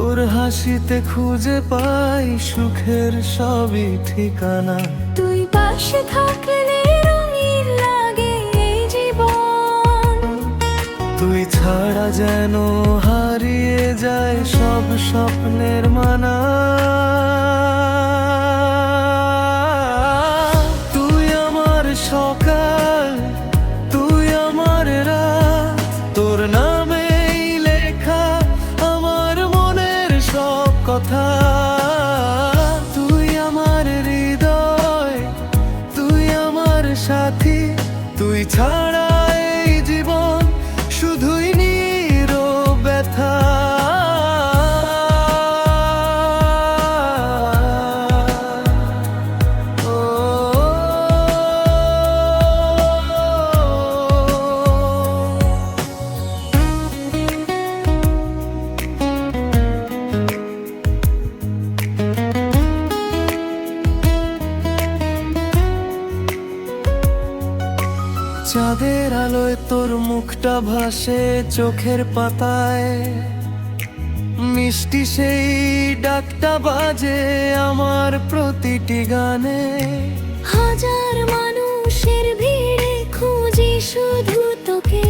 তোর হাসিতে খুঁজে পাই সুখের সবই ঠিকানা। তুই পাশে থাকলে রঙিন লাগে এই জীবন। তুই ছাড়া যেন হারিয়ে যায় সব স্বপ্নের মানা। তুই আমার সকাল, তুই আমার রাত, তোর নামেই লেখা আমার মনের সব কথা। তুই আমার হৃদয়, তুই আমার সাথী, তুই ছাড়া এই জীবন শুধুই নীরব ব্যথা। চাঁদের আলোয় তোর মুখটা ভাসে চোখের পাতায়, মিষ্টি সেই ডাকটা বাজে আমার প্রতিটি গানে। হাজার মানুষের ভিড়ে খুঁজি শুধু তোকে,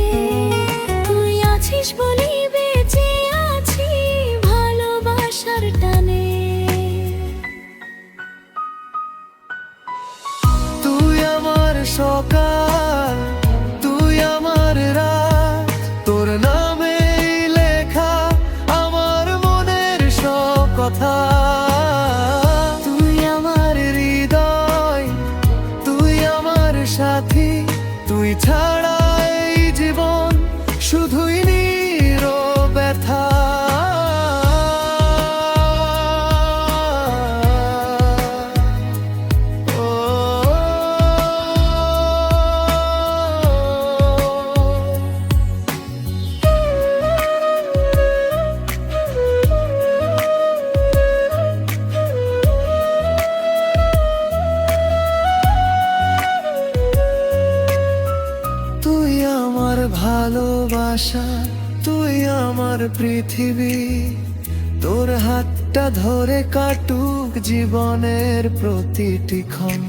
তুই আছিস বলি বেঁচে আছি ভালোবাসার টানে। তুই আমার সকাল, তুই আমার রাত, তোর নামেই লেখা আমার মনের সব কথা। তুই আমার হৃদয়, তুই আমার সাথী, তুই ছাড়া এই জীবন শুধুই নীরব ব্যথা। তুই আমার ভালোবাসা, তুই আমার পৃথিবী, তোর হাতটা ধরে কাটুক জীবনের প্রতিটি ক্ষণ।